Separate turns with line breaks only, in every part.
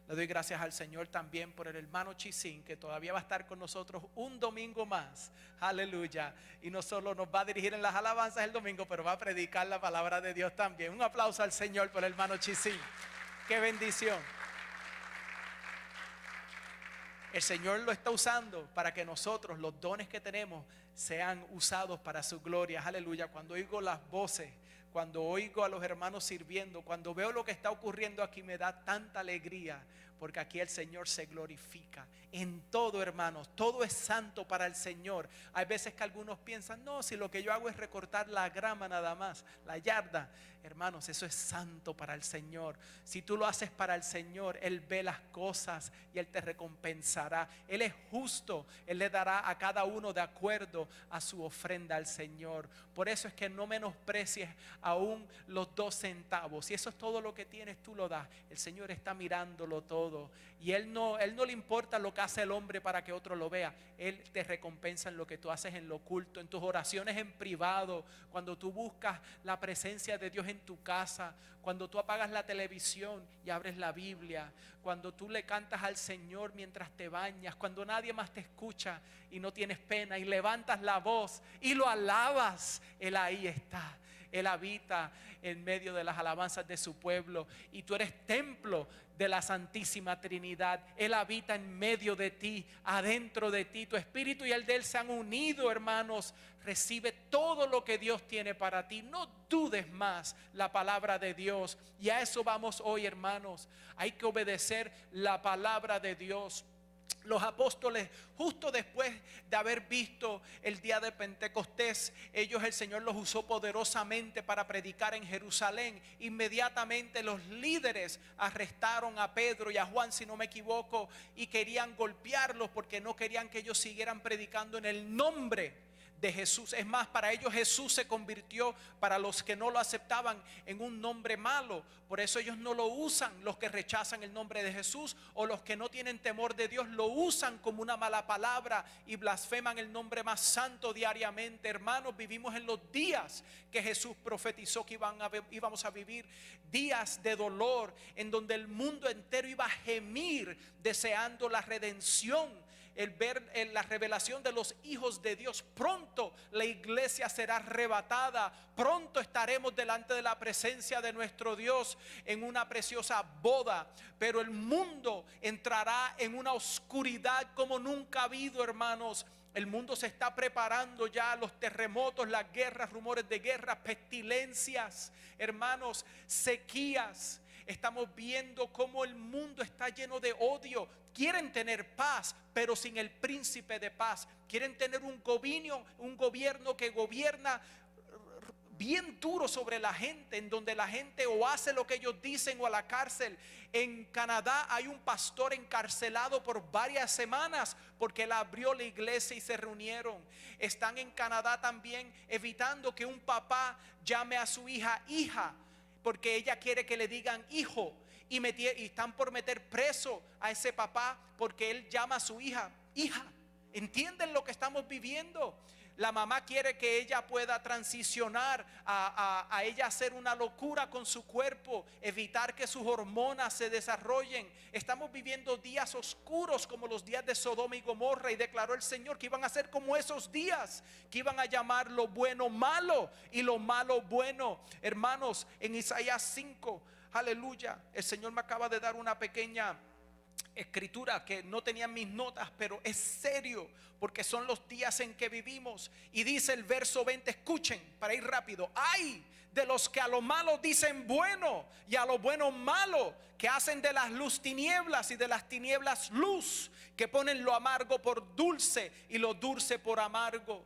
Le doy gracias al Señor también por el hermano Chisín, que todavía va a estar con nosotros un domingo más. Aleluya. Y no solo nos va a dirigir en las alabanzas el domingo, pero va a predicar la palabra de Dios también. Un aplauso al Señor por el hermano Chisín. ¡Qué bendición! El Señor lo está usando para que nosotros, los dones que tenemos, sean usados para su gloria. Aleluya. Cuando oigo las voces, cuando oigo a los hermanos sirviendo, cuando veo lo que está ocurriendo aquí, me da tanta alegría, porque aquí el Señor se glorifica en todo, hermanos. Todo es santo para el Señor. Hay veces que algunos piensan, no, si lo que yo hago es recortar la grama nada más, la yarda. Hermanos, eso es santo para el Señor. Si tú lo haces para el Señor, Él ve las cosas y Él te recompensará. Él es justo, Él le dará a cada uno de acuerdo a su ofrenda al Señor. Por eso es que no menosprecies aún los 2 centavos. Si eso es todo lo que tienes, tú lo das. El Señor está mirándolo todo. Y Él no le importa lo que hace el hombre para que otro lo vea. Él te recompensa en lo que tú haces en lo oculto, en tus oraciones en privado, cuando tú buscas la presencia de Dios en tu casa, cuando tú apagas la televisión y abres la Biblia, cuando tú le cantas al Señor mientras te bañas, cuando nadie más te escucha y no tienes pena y levantas la voz y lo alabas. Él ahí está. Él habita en medio de las alabanzas de su pueblo, y tú eres templo de la Santísima Trinidad. Él habita en medio de ti, adentro de ti. Tu espíritu y el de Él se han unido, hermanos. Recibe todo lo que Dios tiene para ti. No dudes más la palabra de Dios. Y a eso vamos hoy, hermanos. Hay que obedecer la palabra de Dios. Los apóstoles, justo después de haber visto el día de Pentecostés, el Señor los usó poderosamente para predicar en Jerusalén. Inmediatamente los líderes arrestaron a Pedro y a Juan, si no me equivoco, y querían golpearlos porque no querían que ellos siguieran predicando en el nombre de Jesús. Es más, para ellos Jesús se convirtió, para los que no lo aceptaban, en un nombre malo. Por eso ellos no lo usan. Los que rechazan el nombre de Jesús, o los que no tienen temor de Dios, lo usan como una mala palabra y blasfeman el nombre más santo diariamente. Hermanos, vivimos en los días que Jesús profetizó que íbamos a vivir, días de dolor, en donde el mundo entero iba a gemir deseando la redención, el ver la revelación de los hijos de Dios. Pronto la iglesia será arrebatada. Pronto estaremos delante de la presencia de nuestro Dios en una preciosa boda. Pero el mundo entrará en una oscuridad como nunca ha habido, hermanos. El mundo se está preparando ya, los terremotos, las guerras, rumores de guerra, pestilencias, hermanos, sequías. Estamos viendo cómo el mundo está lleno de odio. Quieren tener paz, pero sin el príncipe de paz. Quieren tener un gobierno que gobierna bien duro sobre la gente, en donde la gente o hace lo que ellos dicen o a la cárcel. En Canadá hay un pastor encarcelado por varias semanas porque él abrió la iglesia y se reunieron. Están en Canadá también evitando que un papá llame a su hija, porque ella quiere que le digan hijo, y están por meter preso a ese papá porque él llama a su hija. ¿Entienden lo que estamos viviendo? La mamá quiere que ella pueda transicionar a ella hacer una locura con su cuerpo, evitar que sus hormonas se desarrollen. Estamos viviendo días oscuros como los días de Sodoma y Gomorra, y declaró el Señor que iban a ser como esos días, que iban a llamar lo bueno malo y lo malo bueno. Hermanos, en Isaías 5, aleluya, el Señor me acaba de dar una pequeña escritura que no tenía en mis notas, pero es serio porque son los días en que vivimos. Y dice el verso 20, escuchen para ir rápido: ay de los que a lo malo dicen bueno y a lo bueno malo, que hacen de las luz tinieblas y de las tinieblas luz, que ponen lo amargo por dulce y lo dulce por amargo.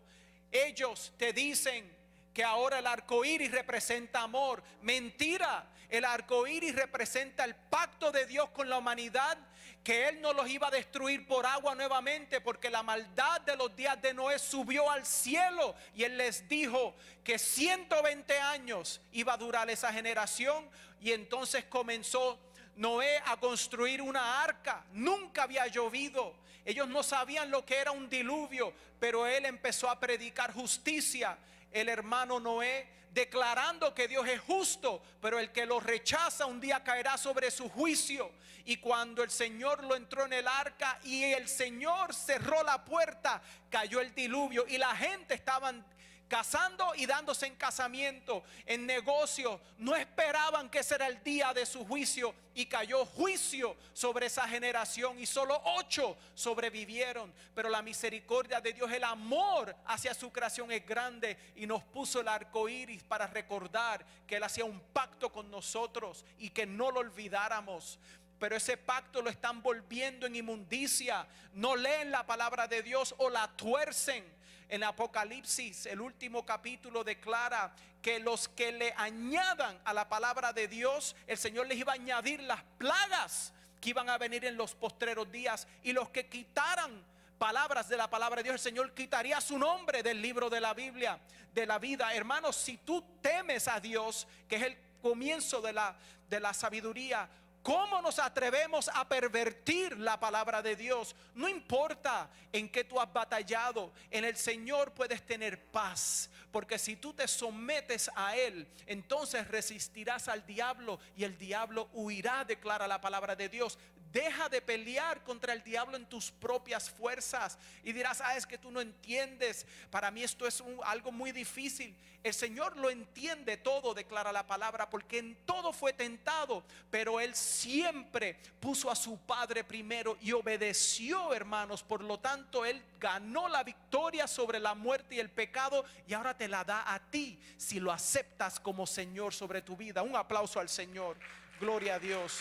Ellos te dicen que ahora el arco iris representa amor. Mentira. El arco iris representa el pacto de Dios con la humanidad, que Él no los iba a destruir por agua nuevamente, porque la maldad de los días de Noé subió al cielo, y Él les dijo que 120 años iba a durar esa generación. Y entonces comenzó Noé a construir una arca. Nunca había llovido. Ellos no sabían lo que era un diluvio, pero él empezó a predicar justicia el hermano Noé, declarando que Dios es justo, pero el que lo rechaza un día caerá sobre su juicio. Y cuando el Señor lo entró en el arca y el Señor cerró la puerta, cayó el diluvio y la gente estaban casando y dándose en casamiento, en negocio. No esperaban que ese era el día de su juicio, y cayó juicio sobre esa generación y solo 8 sobrevivieron. Pero la misericordia de Dios, el amor hacia su creación es grande, y nos puso el arco iris para recordar que Él hacía un pacto con nosotros y que no lo olvidáramos. Pero ese pacto lo están volviendo en inmundicia. No leen la palabra de Dios o la tuercen. En Apocalipsis, el último capítulo, declara que los que le añadan a la palabra de Dios, el Señor les iba a añadir las plagas que iban a venir en los postreros días. Y los que quitaran palabras de la palabra de Dios, el Señor quitaría su nombre del libro de la Biblia, de la vida. Hermanos, si tú temes a Dios, que es el comienzo de la sabiduría, ¿cómo nos atrevemos a pervertir la palabra de Dios? No importa en qué tú has batallado, en el Señor puedes tener paz, porque si tú te sometes a Él, entonces resistirás al diablo y el diablo huirá, declara la palabra de Dios. Deja de pelear contra el diablo en tus propias fuerzas. Y dirás, es que tú no entiendes. Para mí esto es algo muy difícil. El Señor lo entiende todo, declara la palabra, porque en todo fue tentado, pero Él siempre puso a su Padre primero y obedeció, hermanos. Por lo tanto, Él ganó la victoria sobre la muerte y el pecado, y ahora te la da a ti si lo aceptas como Señor sobre tu vida. Un aplauso al Señor. Gloria a Dios.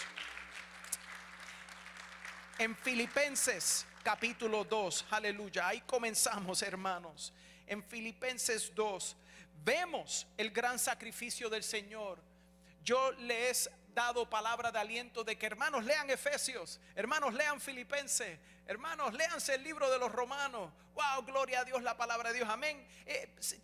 En Filipenses capítulo 2, aleluya, ahí comenzamos, hermanos. En Filipenses 2 vemos el gran sacrificio del Señor. Yo les he dado palabra de aliento de que, hermanos, lean Efesios, hermanos, lean Filipenses, hermanos, léanse el libro de los Romanos. Wow, gloria a Dios, la palabra de Dios, amén.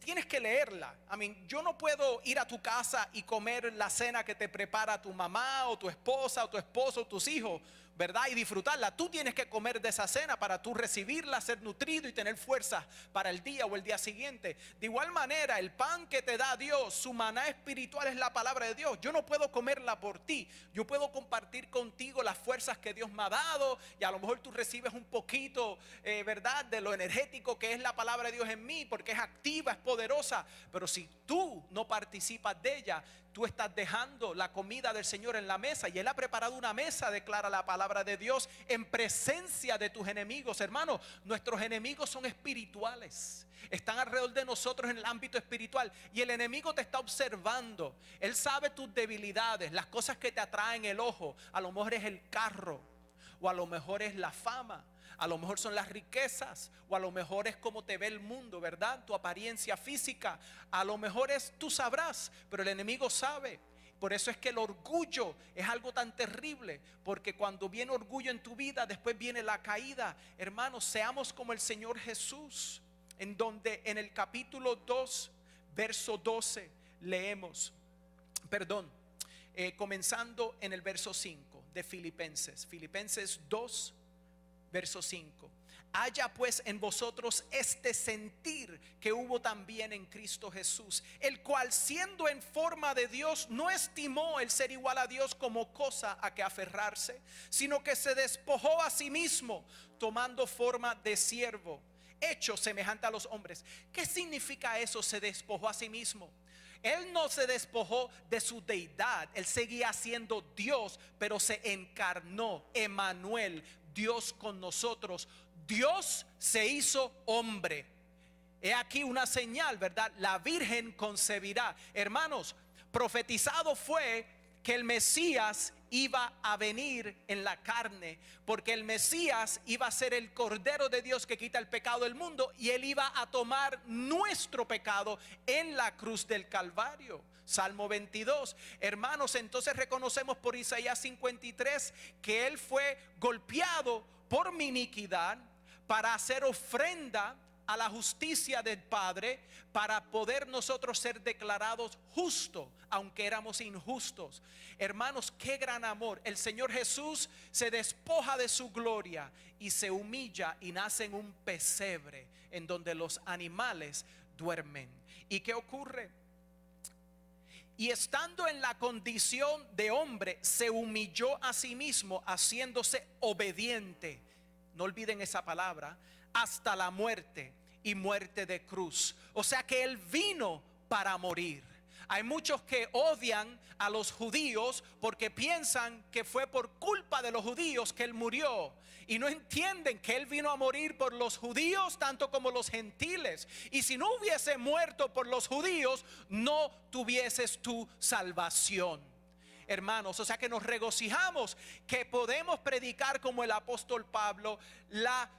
Tienes que leerla, amén. Yo no puedo ir a tu casa y comer la cena que te prepara tu mamá o tu esposa o tu esposo o tus hijos, ¿verdad? Y disfrutarla. Tú tienes que comer de esa cena para tú recibirla, ser nutrido y tener fuerza para el día o el día siguiente. De igual manera, el pan que te da Dios, su maná espiritual, es la palabra de Dios. Yo no puedo comerla por ti. Yo puedo compartir contigo las fuerzas que Dios me ha dado, y a lo mejor tú recibes un poquito, ¿verdad?, de lo energético que es la palabra de Dios en mí, porque es activa, es poderosa. Pero si tú no participas de ella, tú estás dejando la comida del Señor en la mesa, y Él ha preparado una mesa, declara la palabra de Dios, en presencia de tus enemigos. Hermanos, nuestros enemigos son espirituales, están alrededor de nosotros en el ámbito espiritual, y el enemigo te está observando. Él sabe tus debilidades, las cosas que te atraen el ojo. A lo mejor es el carro, o a lo mejor es la fama, a lo mejor son las riquezas, o a lo mejor es cómo te ve el mundo, ¿verdad? Tu apariencia física. A lo mejor tú sabrás, pero el enemigo sabe. Por eso es que el orgullo es algo tan terrible, porque cuando viene orgullo en tu vida, después viene la caída. Hermanos, seamos como el Señor Jesús, en donde en el capítulo 2, verso 12, leemos, comenzando en el verso 5 de Filipenses 2, verso 5. Haya pues en vosotros este sentir que hubo también en Cristo Jesús, el cual, siendo en forma de Dios, no estimó el ser igual a Dios como cosa a que aferrarse, sino que se despojó a sí mismo, tomando forma de siervo, hecho semejante a los hombres. ¿Qué significa eso? Se despojó a sí mismo. Él no se despojó de su deidad, Él seguía siendo Dios, pero se encarnó, Emmanuel, Dios con nosotros. Dios se hizo hombre. He aquí una señal, ¿verdad? La Virgen concebirá. Hermanos, profetizado fue que el Mesías iba a venir en la carne, porque el Mesías iba a ser el Cordero de Dios que quita el pecado del mundo, y Él iba a tomar nuestro pecado en la cruz del Calvario. Salmo 22. Hermanos, entonces reconocemos por Isaías 53 que Él fue golpeado por mi iniquidad para hacer ofrenda a la justicia del Padre, para poder nosotros ser declarados justos, aunque éramos injustos. Hermanos, qué gran amor. El Señor Jesús se despoja de su gloria y se humilla y nace en un pesebre en donde los animales duermen. ¿Y qué ocurre? Y estando en la condición de hombre, se humilló a sí mismo, haciéndose obediente. No olviden esa palabra, hasta la muerte y muerte de cruz. O sea que Él vino para morir. Hay muchos que odian a los judíos porque piensan que fue por culpa de los judíos que Él murió. Y no entienden que Él vino a morir por los judíos tanto como los gentiles. Y si no hubiese muerto por los judíos, no tuvieses tu salvación. Hermanos, o sea que nos regocijamos que podemos predicar como el apóstol Pablo la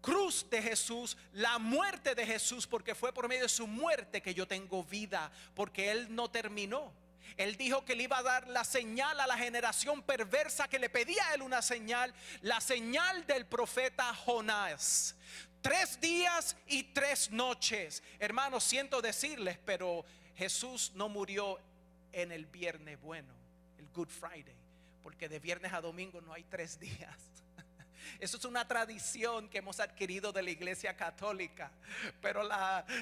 cruz de Jesús, la muerte de Jesús, porque fue por medio de su muerte que yo tengo vida, porque Él no terminó. Él dijo que le iba a dar la señal a la generación perversa que le pedía a Él una señal, la señal del profeta Jonás. 3 días y 3 noches. Hermanos, siento decirles, pero Jesús no murió en el viernes bueno, el Good Friday, porque de viernes a domingo no hay 3 días. Eso es una tradición que hemos adquirido de la iglesia católica. Pero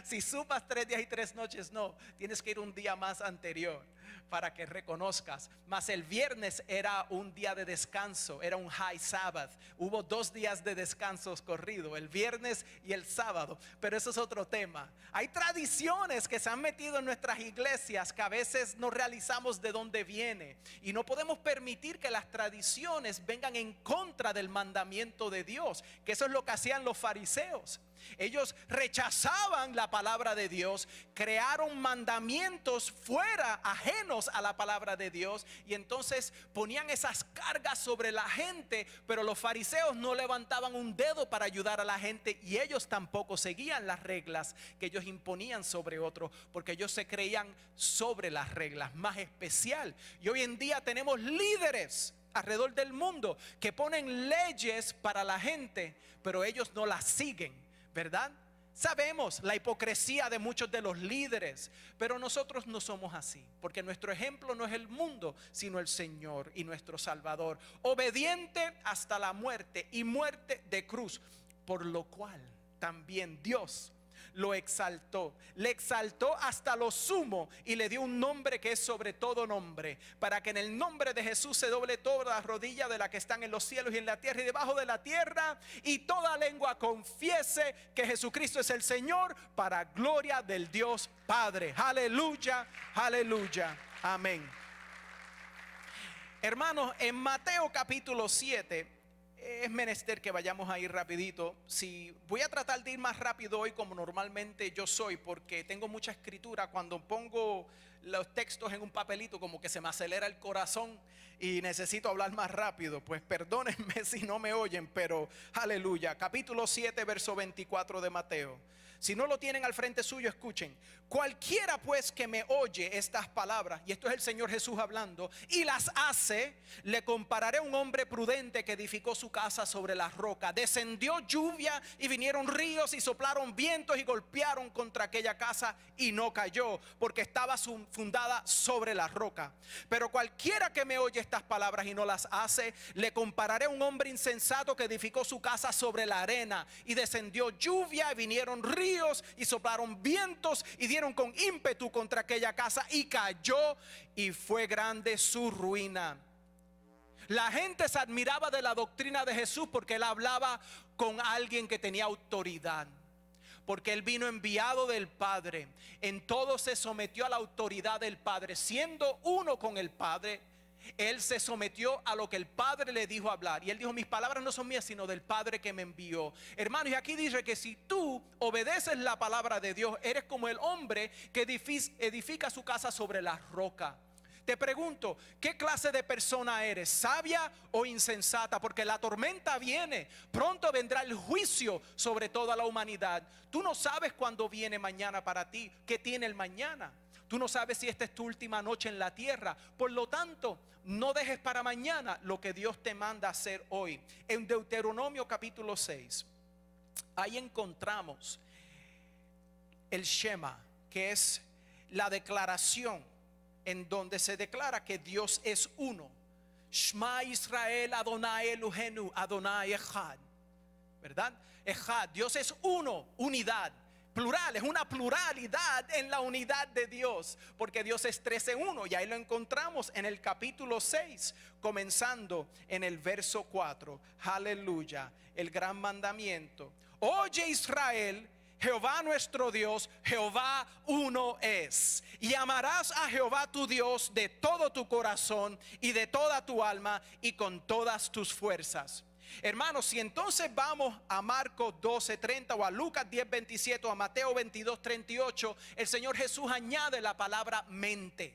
si sumas 3 días y 3 noches, no, tienes que ir un día más anterior para que reconozcas. Mas el viernes era un día de descanso, era un high Sabbath. Hubo 2 días de descansos corridos, el viernes y el sábado. Pero eso es otro tema. Hay tradiciones que se han metido en nuestras iglesias que a veces no realizamos de dónde viene. Y no podemos permitir que las tradiciones vengan en contra del mandamiento de Dios, que eso es lo que hacían los fariseos. Ellos rechazaban la palabra de Dios, crearon mandamientos fuera, ajenos a la palabra de Dios, y entonces ponían esas cargas sobre la gente. Pero los fariseos no levantaban un dedo para ayudar a la gente, y ellos tampoco seguían las reglas que ellos imponían sobre otros, porque ellos se creían sobre las reglas, más especial. Y hoy en día tenemos líderes alrededor del mundo que ponen leyes para la gente, pero ellos no las siguen, ¿verdad? Sabemos la hipocresía de muchos de los líderes, pero nosotros no somos así, porque nuestro ejemplo no es el mundo, sino el Señor y nuestro Salvador, obediente hasta la muerte y muerte de cruz, por lo cual también Dios lo exaltó, le exaltó hasta lo sumo y le dio un nombre que es sobre todo nombre, para que en el nombre de Jesús se doble toda la rodilla de la que están en los cielos y en la tierra y debajo de la tierra, y toda lengua confiese que Jesucristo es el Señor, para gloria del Dios Padre. Aleluya, aleluya, amén. Hermanos, en Mateo capítulo 7 es menester que vayamos a ir rapidito. Si voy a tratar de ir más rápido hoy, como normalmente yo soy, porque tengo mucha escritura. Cuando pongo los textos en un papelito, como que se me acelera el corazón y necesito hablar más rápido. Pues perdónenme si no me oyen, pero aleluya. Capítulo 7, verso 24 de Mateo. Si no lo tienen al frente suyo, escuchen. Cualquiera pues que me oye estas palabras, y esto es el Señor Jesús hablando, y las hace, le compararé a un hombre prudente que edificó su casa sobre la roca. Descendió lluvia y vinieron ríos y soplaron vientos y golpearon contra aquella casa y no cayó, porque estaba fundada sobre la roca. Pero cualquiera que me oye estas palabras y no las hace, le compararé a un hombre insensato que edificó su casa sobre la arena, y descendió lluvia y vinieron ríos y soplaron vientos y dieron con ímpetu contra aquella casa y cayó, y fue grande su ruina. La gente se admiraba de la doctrina de Jesús porque él hablaba con alguien que tenía autoridad, porque él vino enviado del Padre. En todo se sometió a la autoridad del Padre, siendo uno con el Padre. Él se sometió a lo que el Padre le dijo hablar. Y él dijo: mis palabras no son mías, sino del Padre que me envió. Hermanos, y aquí dice que si tú obedeces la palabra de Dios, eres como el hombre que edifica su casa sobre la roca. Te pregunto, ¿qué clase de persona eres? ¿Sabia o insensata? Porque la tormenta viene, pronto vendrá el juicio sobre toda la humanidad. Tú no sabes cuándo viene mañana para ti, qué tiene el mañana. Tú no sabes si esta es tu última noche en la tierra. Por lo tanto, no dejes para mañana lo que Dios te manda hacer hoy. En Deuteronomio capítulo 6, ahí encontramos el Shema, que es la declaración en donde se declara que Dios es uno. Shema Israel Adonai Elohenu Adonai Echad, ¿verdad? Echad, Dios es uno, unidad. plural, es una pluralidad en la unidad de Dios, porque Dios es 3 en 1. Y ahí lo encontramos en el capítulo 6, comenzando en el verso 4. Aleluya, el gran mandamiento. Oye Israel, Jehová nuestro Dios, Jehová uno es. Y amarás a Jehová tu Dios de todo tu corazón y de toda tu alma y con todas tus fuerzas. Hermanos, si entonces vamos a Marcos 12:30 o a Lucas 10:27 o a Mateo 22:38, el Señor Jesús añade la palabra mente.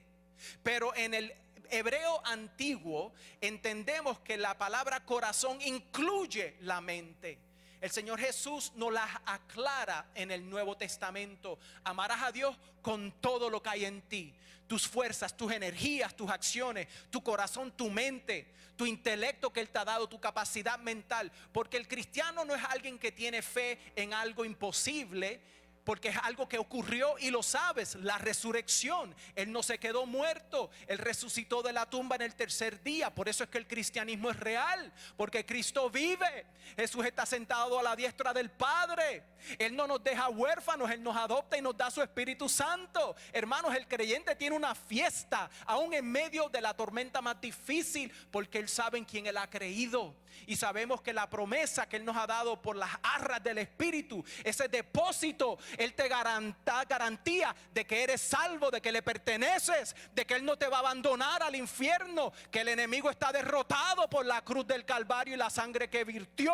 Pero en el hebreo antiguo entendemos que la palabra corazón incluye la mente. El Señor Jesús nos las aclara en el Nuevo Testamento. Amarás a Dios con todo lo que hay en ti. Tus fuerzas, tus energías, tus acciones, tu corazón, tu mente, tu intelecto que Él te ha dado, tu capacidad mental. Porque el cristiano no es alguien que tiene fe en algo imposible, porque es algo que ocurrió y lo sabes, la resurrección. Él no se quedó muerto, Él resucitó de la tumba en el tercer día. Por eso es que el cristianismo es real, porque Cristo vive. Jesús está sentado a la diestra del Padre. Él no nos deja huérfanos, Él nos adopta y nos da su Espíritu Santo. Hermanos, el creyente tiene una fiesta aún en medio de la tormenta más difícil, porque Él sabe en quién Él ha creído. Y sabemos que la promesa que Él nos ha dado por las arras del Espíritu, ese depósito, Él te garantía de que eres salvo, de que le perteneces, de que Él no te va a abandonar al infierno, que el enemigo está derrotado por la cruz del Calvario y la sangre que virtió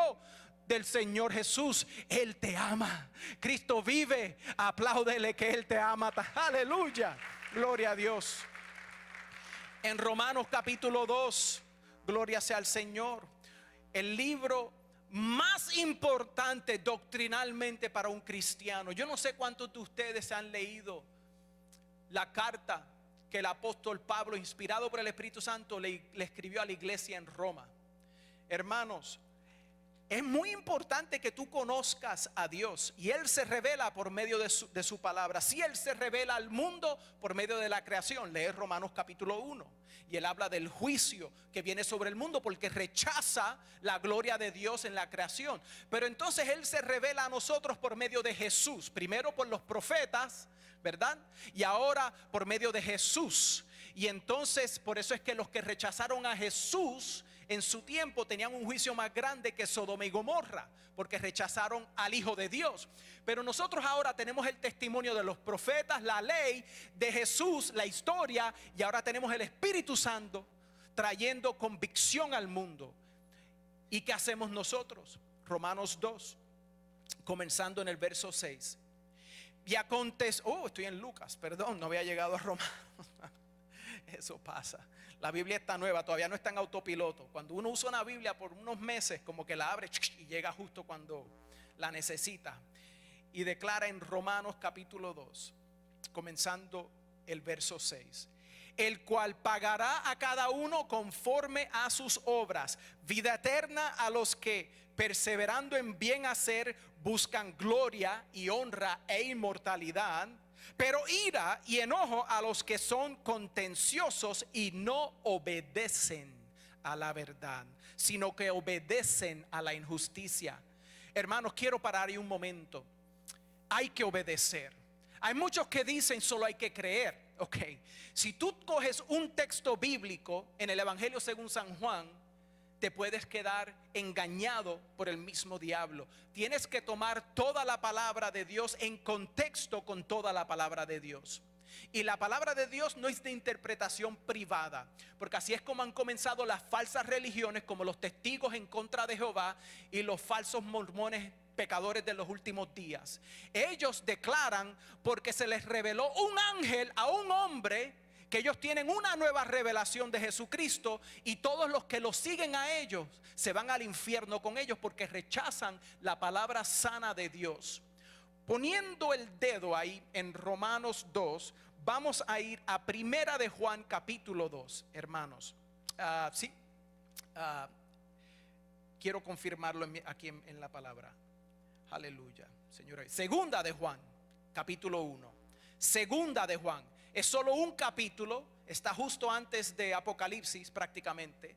del Señor Jesús. Él te ama. Cristo vive. Apláudele que Él te ama. Aleluya. Gloria a Dios. En Romanos capítulo 2, gloria sea al Señor, el libro más importante doctrinalmente para un cristiano. Yo no sé cuántos de ustedes han leído la carta que el apóstol Pablo, inspirado por el Espíritu Santo, le escribió a la iglesia en Roma. Hermanos, es muy importante que tú conozcas a Dios, y Él se revela por medio de su palabra. Si Él se revela al mundo por medio de la creación, lee Romanos capítulo 1, y Él habla del juicio que viene sobre el mundo porque rechaza la gloria de Dios en la creación. Pero entonces Él se revela a nosotros por medio de Jesús, primero por los profetas, ¿verdad? Y ahora por medio de Jesús. Y entonces por eso es que los que rechazaron a Jesús en su tiempo tenían un juicio más grande que Sodoma y Gomorra, porque rechazaron al Hijo de Dios. Pero nosotros ahora tenemos el testimonio de los profetas, la ley de Jesús, la historia, y ahora tenemos el Espíritu Santo trayendo convicción al mundo. ¿Y qué hacemos nosotros? Romanos 2, comenzando en el verso 6. Y aconteció, estoy en Lucas, perdón, no había llegado a Romanos. Eso pasa. La Biblia está nueva, todavía no está en autopiloto. Cuando uno usa una Biblia por unos meses, como que la abre y llega justo cuando la necesita. Y declara en Romanos capítulo 2, comenzando el verso 6: el cual pagará a cada uno conforme a sus obras, vida eterna a los que, perseverando en bien hacer, buscan gloria y honra e inmortalidad. Pero ira y enojo a los que son contenciosos y no obedecen a la verdad, sino que obedecen a la injusticia. Hermanos, quiero parar ahí un momento. Hay que obedecer. Hay muchos que dicen solo hay que creer. Ok, si tú coges un texto bíblico en el Evangelio según San Juan, te puedes quedar engañado por el mismo diablo. Tienes que tomar toda la palabra de Dios en contexto con toda la palabra de Dios. Y la palabra de Dios no es de interpretación privada, porque así es como han comenzado las falsas religiones, como los testigos en contra de Jehová y los falsos mormones pecadores de los últimos días. Ellos declaran porque se les reveló un ángel a un hombre, que ellos tienen una nueva revelación de Jesucristo, y todos los que los siguen a ellos se van al infierno con ellos porque rechazan la palabra sana de Dios. Poniendo el dedo ahí en Romanos 2, vamos a ir a Primera de Juan capítulo 2, hermanos. Quiero confirmarlo aquí en la palabra. Aleluya, Señor. Segunda de Juan capítulo 1. Segunda de Juan. Es solo un capítulo, está justo antes de Apocalipsis prácticamente.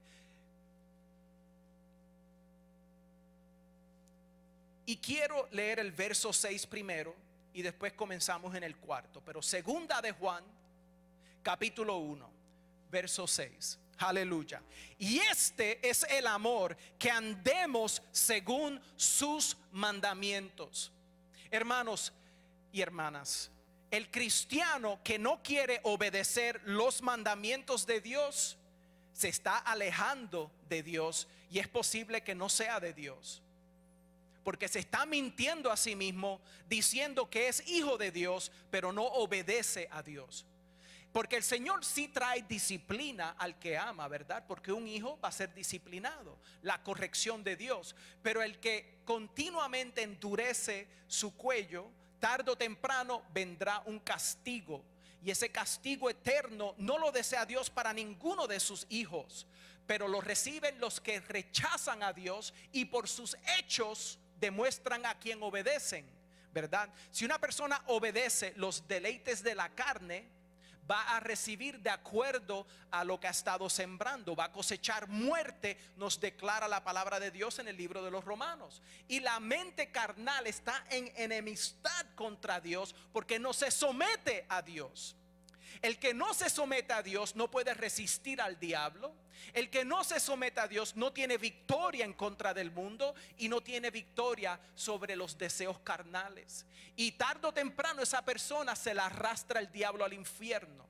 Y quiero leer el verso 6 primero y después comenzamos en el cuarto. Pero segunda de Juan, capítulo 1, verso 6. Aleluya. Y este es el amor, que andemos según sus mandamientos. Hermanos y hermanas, el cristiano que no quiere obedecer los mandamientos de Dios se está alejando de Dios, y es posible que no sea de Dios, porque se está mintiendo a sí mismo diciendo que es hijo de Dios, pero no obedece a Dios. Porque el Señor sí trae disciplina al que ama, ¿verdad? Porque un hijo va a ser disciplinado, la corrección de Dios. Pero el que continuamente endurece su cuello, tarde o temprano vendrá un castigo. Y ese castigo eterno no lo desea Dios para ninguno de sus hijos, pero lo reciben los que rechazan a Dios y por sus hechos demuestran a quien obedecen, ¿verdad? Si una persona obedece los deleites de la carne, va a recibir de acuerdo a lo que ha estado sembrando, va a cosechar muerte, nos declara la palabra de Dios en el libro de los Romanos. Y la mente carnal está en enemistad contra Dios porque no se somete a Dios. El que no se somete a Dios no puede resistir al diablo. El que no se somete a Dios no tiene victoria en contra del mundo y no tiene victoria sobre los deseos carnales. Y tarde o temprano esa persona se la arrastra el diablo al infierno.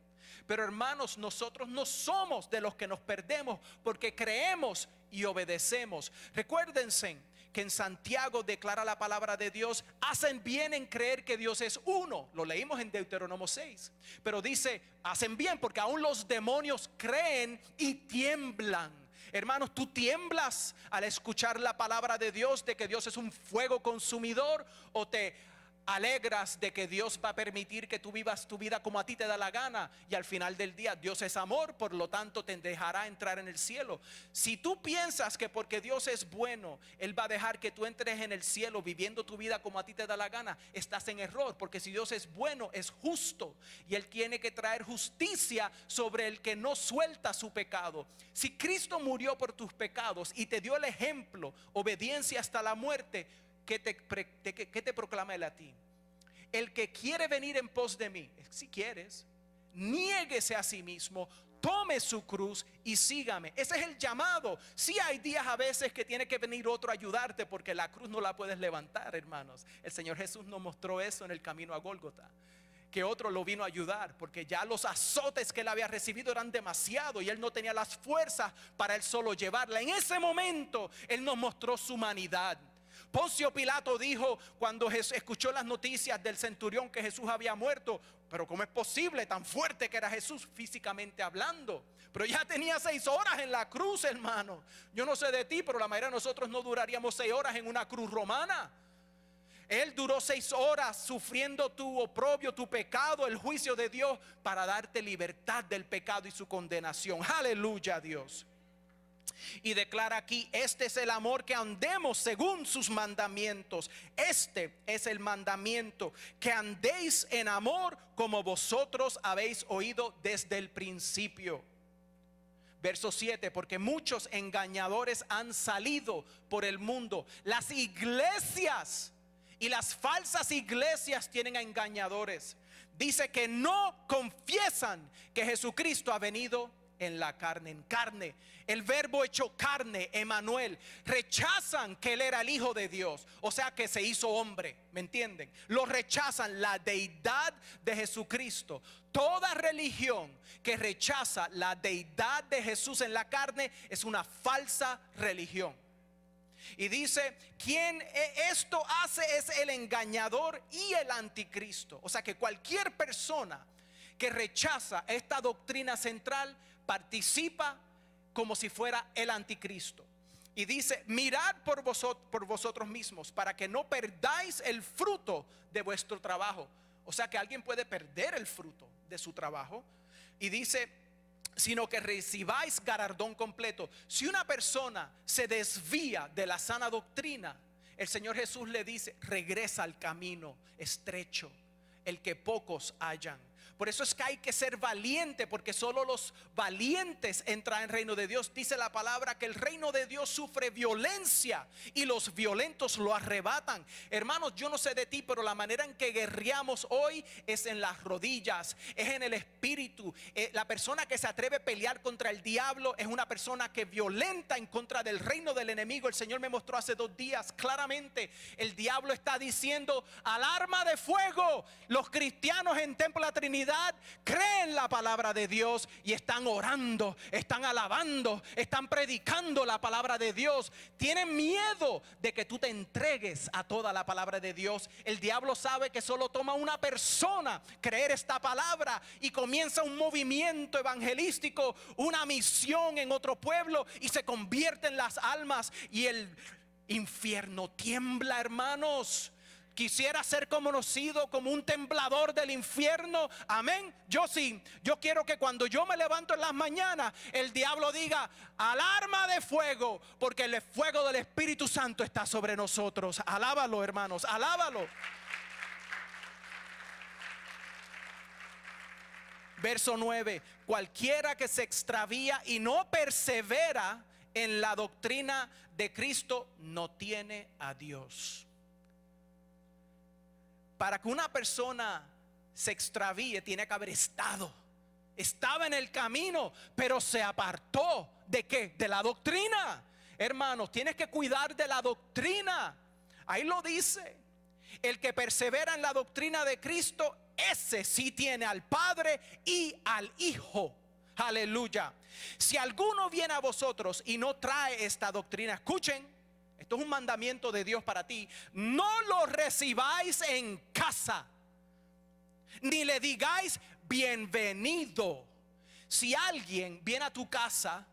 Pero hermanos, nosotros no somos de los que nos perdemos porque creemos y obedecemos. Recuérdense que en Santiago declara la palabra de Dios: hacen bien en creer que Dios es uno. Lo leímos en Deuteronomio 6. Pero dice, hacen bien porque aún los demonios creen y tiemblan. Hermanos, ¿tú tiemblas al escuchar la palabra de Dios de que Dios es un fuego consumidor? ¿O te alegras de que Dios va a permitir que tú vivas tu vida como a ti te da la gana? Y al final del día Dios es amor, por lo tanto te dejará entrar en el cielo. Si tú piensas que porque Dios es bueno Él va a dejar que tú entres en el cielo viviendo tu vida como a ti te da la gana, estás en error. Porque si Dios es bueno, es justo, y Él tiene que traer justicia sobre el que no suelta su pecado. Si Cristo murió por tus pecados y te dio el ejemplo, obediencia hasta la muerte, ¿qué te proclama Él a ti? El que quiere venir en pos de mí, si quieres, niéguese a sí mismo, tome su cruz y sígame. Ese es el llamado. Sí, hay días a veces que tiene que venir otro a ayudarte, porque la cruz no la puedes levantar, hermanos. El Señor Jesús nos mostró eso en el camino a Gólgota, que otro lo vino a ayudar porque ya los azotes que él había recibido eran demasiado y él no tenía las fuerzas para él solo llevarla. En ese momento él nos mostró su humanidad. Poncio Pilato dijo cuando escuchó las noticias del centurión que Jesús había muerto: pero ¿cómo es posible? Tan fuerte que era Jesús físicamente hablando, pero ya tenía 6 horas en la cruz, hermano. Yo no sé de ti, pero la mayoría de nosotros no duraríamos 6 horas en una cruz romana. Él duró 6 horas sufriendo tu oprobio, tu pecado, el juicio de Dios, para darte libertad del pecado y su condenación. Aleluya a Dios. Y declara aquí: este es el amor, que andemos según sus mandamientos. Este es el mandamiento, que andéis en amor como vosotros habéis oído desde el principio. Verso 7: porque muchos engañadores han salido por el mundo. Las iglesias y las falsas iglesias tienen a engañadores. Dice que no confiesan que Jesucristo ha venido en la carne, en carne, el verbo hecho carne, Emmanuel. Rechazan que Él era el Hijo de Dios, o sea que se hizo hombre, ¿me entienden? Lo rechazan, la deidad de Jesucristo. Toda religión que rechaza la deidad de Jesús en la carne es una falsa religión. Y dice: quien esto hace es el engañador y el anticristo. O sea que cualquier persona que rechaza esta doctrina central participa como si fuera el anticristo. Y dice: mirad por vosotros mismos, para que no perdáis el fruto de vuestro trabajo. O sea que alguien puede perder el fruto de su trabajo. Y dice: sino que recibáis galardón completo. Si una persona se desvía de la sana doctrina, el Señor Jesús le dice: regresa al camino estrecho, el que pocos hallan. Por eso es que hay que ser valiente, porque solo los valientes entran en el reino de Dios. Dice la palabra que el reino de Dios sufre violencia y los violentos lo arrebatan. Hermanos, yo no sé de ti, pero la manera en que guerreamos hoy es en las rodillas, es en el espíritu. La persona que se atreve a pelear contra el diablo es una persona que violenta en contra del reino del enemigo. El Señor me mostró hace 2 días claramente, el diablo está diciendo: alarma de fuego. Los cristianos en Templo de la Trinidad creen la palabra de Dios y están orando, están alabando, están predicando la palabra de Dios. Tienen miedo de que tú te entregues a toda la palabra de Dios. El diablo sabe que solo toma una persona creer esta palabra y comienza un movimiento evangelístico, una misión en otro pueblo, y se convierten las almas y el infierno tiembla, hermanos. Quisiera ser conocido como un temblador del infierno. Amén. Yo sí. Yo quiero que cuando yo me levanto en las mañanas, el diablo diga: alarma de fuego, porque el fuego del Espíritu Santo está sobre nosotros. Alábalo, hermanos, alábalo. Verso 9: cualquiera que se extravía y no persevera en la doctrina de Cristo no tiene a Dios. Para que una persona se extravíe, tiene que haber estaba en el camino, pero se apartó. ¿De qué? De la doctrina. Hermanos, tienes que cuidar de la doctrina. Ahí lo dice: el que persevera en la doctrina de Cristo, ese sí tiene al Padre y al Hijo. Aleluya. Si alguno viene a vosotros y no trae esta doctrina, escuchen, esto es un mandamiento de Dios para ti: no lo recibáis en casa, ni le digáis bienvenido. Si alguien viene a tu casa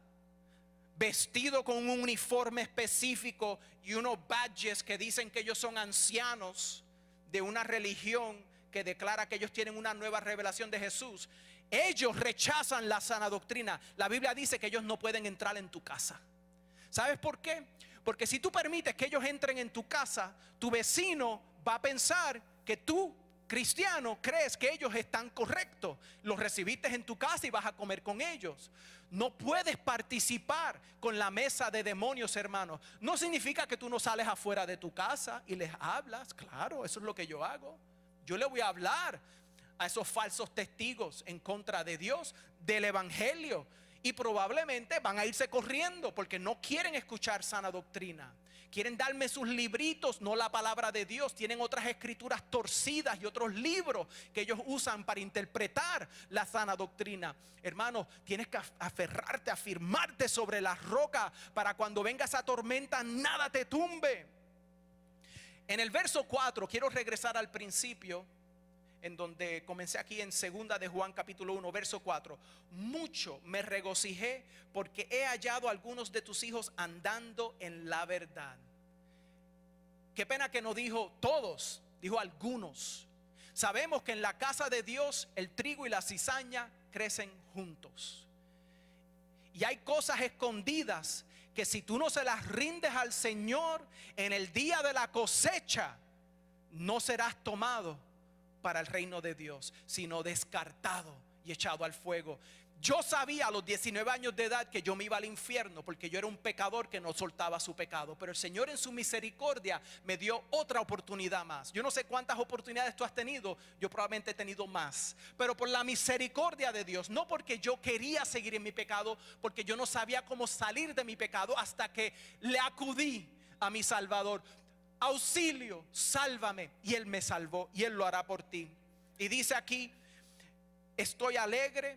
vestido con un uniforme específico y unos badges que dicen que ellos son ancianos de una religión que declara que ellos tienen una nueva revelación de Jesús, ellos rechazan la sana doctrina. La Biblia dice que ellos no pueden entrar en tu casa. ¿Sabes por qué? Porque si tú permites que ellos entren en tu casa, tu vecino va a pensar que tú, cristiano, crees que ellos están correctos. Los recibiste en tu casa y vas a comer con ellos. No puedes participar con la mesa de demonios, hermanos. No significa que tú no sales afuera de tu casa y les hablas. Claro, eso es lo que yo hago. Yo le voy a hablar a esos falsos testigos en contra de Dios, del evangelio, y probablemente van a irse corriendo porque no quieren escuchar sana doctrina. Quieren darme sus libritos, no la palabra de Dios. Tienen otras escrituras torcidas y otros libros que ellos usan para interpretar la sana doctrina. Hermanos, tienes que aferrarte, afirmarte sobre la roca, para cuando venga esa tormenta nada te tumbe. En el verso 4 quiero regresar al principio, en donde comencé aquí en 2 de Juan capítulo 1 verso 4. Mucho me regocijé porque he hallado a algunos de tus hijos andando en la verdad. Qué pena que no dijo todos, dijo algunos. Sabemos que en la casa de Dios el trigo y la cizaña crecen juntos. Y hay cosas escondidas que si tú no se las rindes al Señor en el día de la cosecha, no serás tomado para el reino de Dios, sino descartado y echado al fuego. Yo sabía a los 19 años de edad que yo me iba al infierno porque yo era un pecador que no soltaba su pecado. Pero el Señor en su misericordia me dio otra oportunidad más. Yo no sé cuántas oportunidades tú has tenido, yo probablemente he tenido más. Pero por la misericordia de Dios, no porque yo quería seguir en mi pecado, porque yo no sabía cómo salir de mi pecado hasta que le acudí a mi Salvador. Auxilio, sálvame. Y Él me salvó y Él lo hará por ti. Y dice aquí: estoy alegre,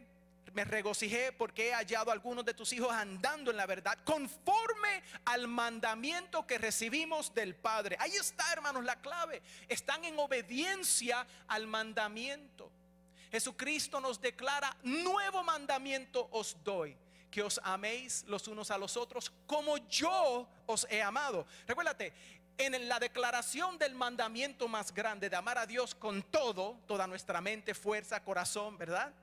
me regocijé porque he hallado a algunos de tus hijos andando en la verdad, conforme al mandamiento que recibimos del Padre. Ahí está, hermanos, la clave. Están en obediencia al mandamiento. Jesucristo nos declara: nuevo mandamiento os doy, que os améis los unos a los otros como yo os he amado. Recuérdate, en la declaración del mandamiento más grande de amar a Dios con toda nuestra mente, fuerza, corazón, ¿verdad?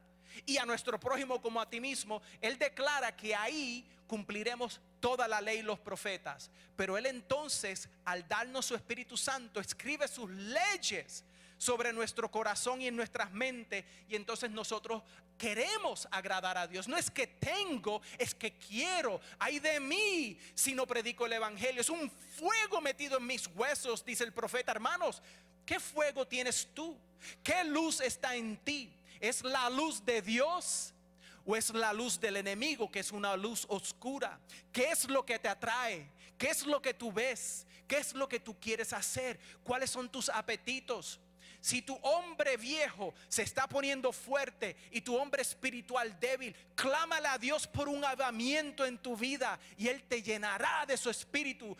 Y a nuestro prójimo como a ti mismo, Él declara que ahí cumpliremos toda la ley y los profetas. Pero Él entonces, al darnos su Espíritu Santo, escribe sus leyes sobre nuestro corazón y en nuestras mentes, y entonces nosotros queremos agradar a Dios. No es que tengo, es que quiero. Ay de mí si no predico el evangelio. Es un fuego metido en mis huesos, dice el profeta. Hermanos, ¿qué fuego tienes tú? ¿Qué luz está en ti? ¿Es la luz de Dios o es la luz del enemigo, que es una luz oscura? ¿Qué es lo que te atrae? ¿Qué es lo que tú ves? ¿Qué es lo que tú quieres hacer? ¿Cuáles son tus apetitos? Si tu hombre viejo se está poniendo fuerte y tu hombre espiritual débil, clámale a Dios por un avivamiento en tu vida y Él te llenará de su espíritu,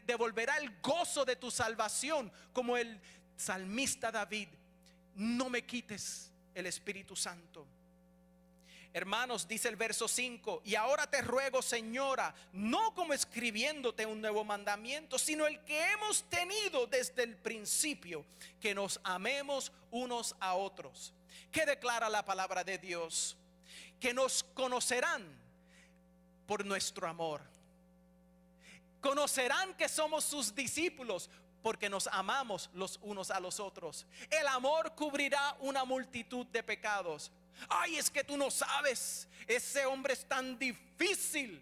devolverá el gozo de tu salvación, como el salmista David: no me quites el Espíritu Santo. Hermanos, dice el verso 5: y ahora te ruego, Señora, no como escribiéndote un nuevo mandamiento, sino el que hemos tenido desde el principio, que nos amemos unos a otros. ¿Qué declara la palabra de Dios? Que nos conocerán por nuestro amor. Conocerán que somos sus discípulos porque nos amamos los unos a los otros. El amor cubrirá una multitud de pecados. Ay, es que tú no sabes, ese hombre es tan difícil,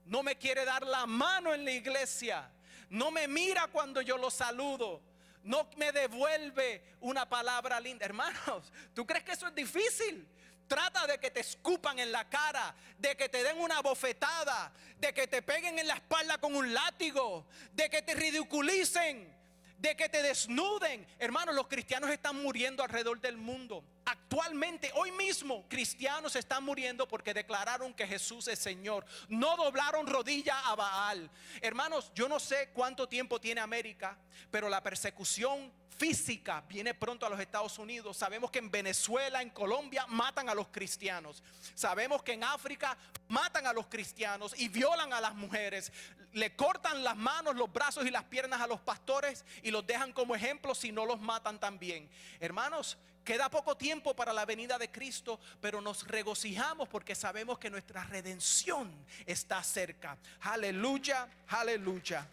no me quiere dar la mano en la iglesia, no me mira cuando yo lo saludo, no me devuelve una palabra linda. Hermanos, ¿tú crees que eso es difícil? Trata de que te escupan en la cara, de que te den una bofetada, de que te peguen en la espalda con un látigo, de que te ridiculicen, de que te desnuden. Hermanos, los cristianos están muriendo alrededor del mundo. Actualmente, hoy mismo, cristianos están muriendo porque declararon que Jesús es Señor. No doblaron rodilla a Baal. Hermanos, yo no sé cuánto tiempo tiene América, pero la persecución física viene pronto a los Estados Unidos. Sabemos que en Venezuela, en Colombia, matan a los cristianos. Sabemos que en África matan a los cristianos y violan a las mujeres. Le cortan las manos, los brazos y las piernas a los pastores y los dejan como ejemplo, si no los matan también. Hermanos, queda poco tiempo para la venida de Cristo, pero nos regocijamos porque sabemos que nuestra redención está cerca. Aleluya, aleluya.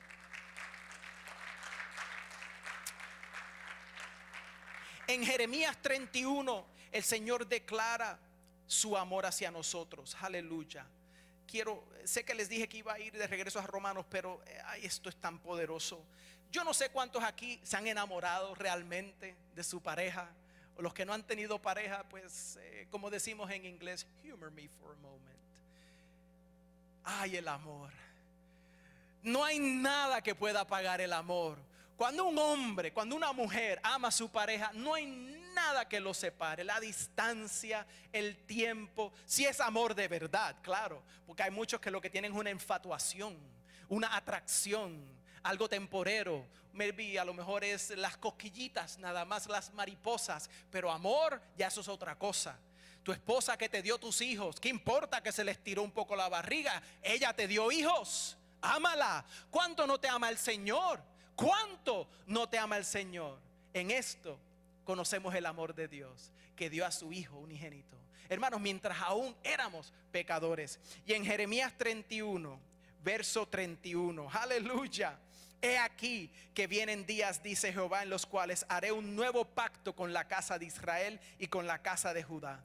En Jeremías 31, el Señor declara su amor hacia nosotros. Aleluya. Sé que les dije que iba a ir de regreso a Romanos, pero esto es tan poderoso. Yo no sé cuántos aquí se han enamorado realmente de su pareja, o los que no han tenido pareja, pues como decimos en inglés, humor me for a moment. Ay, el amor. No hay nada que pueda pagar el amor. Cuando un hombre, cuando una mujer ama a su pareja, no hay nada que lo separe. La distancia, el tiempo, si es amor de verdad, claro. Porque hay muchos que lo que tienen es una infatuación, una atracción, algo temporero. Maybe a lo mejor es las cosquillitas, nada más las mariposas. Pero amor, ya eso es otra cosa. Tu esposa que te dio tus hijos, ¿qué importa que se les tiró un poco la barriga? Ella te dio hijos, ámala. ¿Cuánto no te ama el Señor? ¿Cuánto no te ama el Señor? En esto conocemos el amor de Dios, que dio a su Hijo unigénito. Hermanos, mientras aún éramos pecadores. Y en Jeremías 31, verso 31, aleluya. He aquí que vienen días, dice Jehová, en los cuales haré un nuevo pacto con la casa de Israel y con la casa de Judá.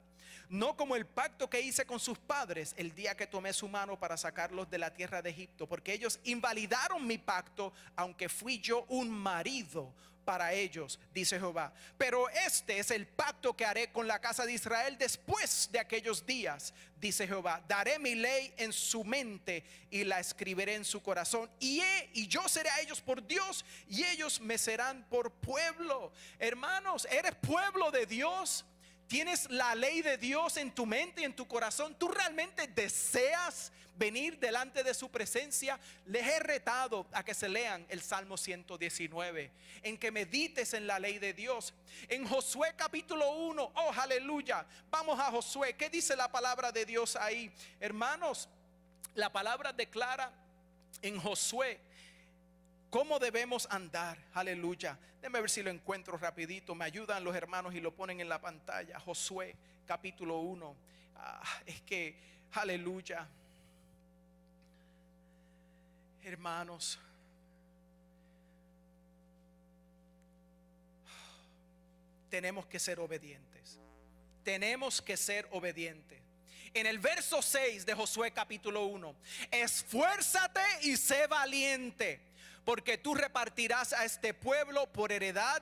No como el pacto que hice con sus padres el día que tomé su mano para sacarlos de la tierra de Egipto, porque ellos invalidaron mi pacto, aunque fui yo un marido para ellos, dice Jehová. Pero este es el pacto que haré con la casa de Israel después de aquellos días, dice Jehová. Daré mi ley en su mente y la escribiré en su corazón, y yo seré a ellos por Dios y ellos me serán por pueblo. Hermanos, ¿eres pueblo de Dios? ¿Tienes la ley de Dios en tu mente y en tu corazón? ¿Tú realmente deseas venir delante de su presencia? Les he retado a que se lean el Salmo 119, en que medites en la ley de Dios. En Josué capítulo 1, oh aleluya, vamos a Josué. ¿Qué dice la palabra de Dios ahí? Hermanos, la palabra declara en Josué cómo debemos andar, aleluya. Déjame ver si lo encuentro rapidito. Me ayudan los hermanos y lo ponen en la pantalla. Josué capítulo 1. Es que, aleluya. Hermanos, tenemos que ser obedientes. Tenemos que ser obedientes. En el verso 6 de Josué capítulo 1, esfuérzate y sé valiente, porque tú repartirás a este pueblo por heredad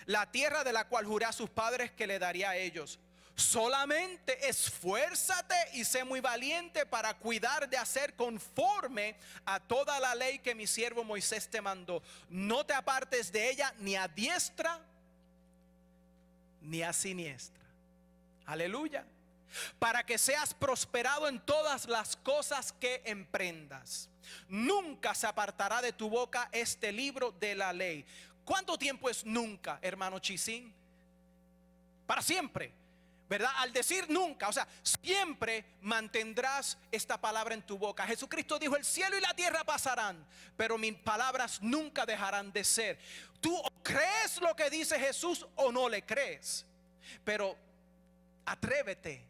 la tierra de la cual juré a sus padres que le daría a ellos. Solamente esfuérzate y sé muy valiente para cuidar de hacer conforme a toda la ley que mi siervo Moisés te mandó. No te apartes de ella ni a diestra ni a siniestra. Aleluya. Para que seas prosperado en todas las cosas que emprendas. Nunca se apartará de tu boca este libro de la ley. ¿Cuánto tiempo es nunca, hermano Chisín? Para siempre, ¿verdad? Al decir nunca, o sea, siempre mantendrás esta palabra en tu boca. Jesucristo dijo: el cielo y la tierra pasarán, pero mis palabras nunca dejarán de ser. Tú o crees lo que dice Jesús o no le crees, pero atrévete,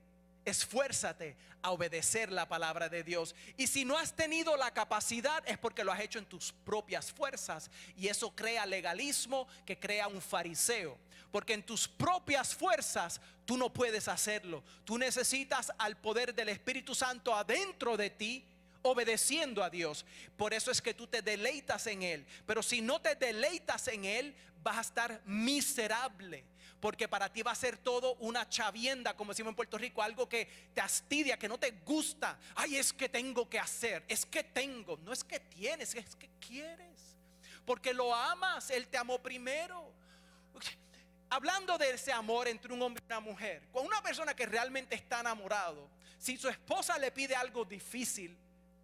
esfuérzate a obedecer la palabra de Dios. Y si no has tenido la capacidad, es porque lo has hecho en tus propias fuerzas, y eso crea legalismo, que crea un fariseo. Porque en tus propias fuerzas tú no puedes hacerlo. Tú necesitas al poder del Espíritu Santo adentro de ti, obedeciendo a Dios. Por eso es que tú te deleitas en Él. Pero si no te deleitas en Él, vas a estar miserable, porque para ti va a ser todo una chavienda, como decimos en Puerto Rico, algo que te astidia, que no te gusta. Ay, es que tengo que hacer, es que tengo. No es que tienes, es que quieres, porque lo amas. Él te amó primero. Hablando de ese amor entre un hombre y una mujer, con una persona que realmente está enamorado, si su esposa le pide algo difícil,